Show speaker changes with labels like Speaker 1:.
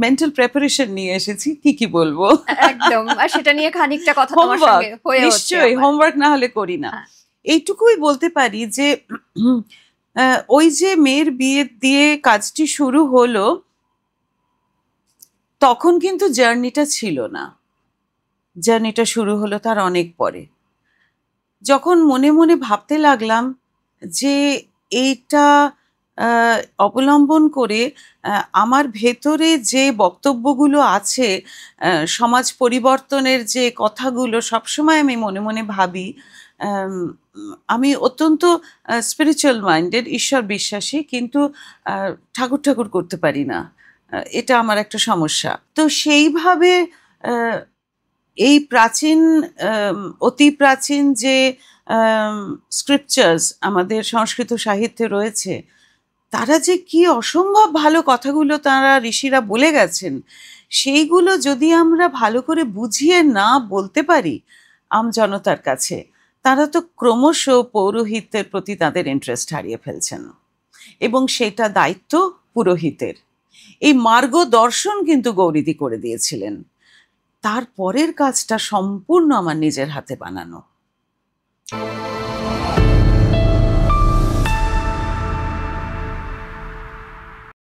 Speaker 1: Mental preparation নিয়ে এসেছি, কি বলবো।
Speaker 2: একদম, আর সেটা নিয়ে খানিকটা কথা তোমার সঙ্গে হয়ে হচ্ছে।
Speaker 1: নিশ্চয়ই, হোমওয়ার্ক না হলে করি না। এইটুকুই বলতে পারি যে ওই যে মেয়ের বিয়ে দিয়ে কাজটি শুরু হলো, তখন কিন্তু জার্নিটা ছিল না, জার্নিটা শুরু হলো তার অনেক পরে। যখন মনে মনে ভাবতে লাগলাম যে এইটা অবলম্বন করে আমার ভেতরে যে বক্তব্যগুলো আছে, সমাজ পরিবর্তনের যে কথাগুলো সবসময় আমি মনে মনে ভাবি, আমি অত্যন্ত স্পিরিচুয়াল মাইন্ডেড, ঈশ্বর বিশ্বাসী, কিন্তু ঠাকুর ঠাকুর করতে পারি না, এটা আমার একটা সমস্যা। তো সেইভাবে এই প্রাচীন, অতি প্রাচীন যে স্ক্রিপচার্স আমাদের সংস্কৃত সাহিত্যে রয়েছে, তারা যে কি অসম্ভব ভালো কথাগুলো তারা ঋষিরা বলে গেছেন, সেইগুলো যদি আমরা ভালো করে বুঝিয়ে না বলতে পারি আমজনতার কাছে, তারা তো ক্রমশ পৌরোহিত্যের প্রতি তাদের ইন্টারেস্ট হারিয়ে ফেলছেন, এবং সেটা দায়িত্ব পুরোহিতের। এই মার্গদর্শন কিন্তু গৌরীদি করে দিয়েছিলেন, তারপরের কাজটা সম্পূর্ণ আমার নিজের হাতে বানানো।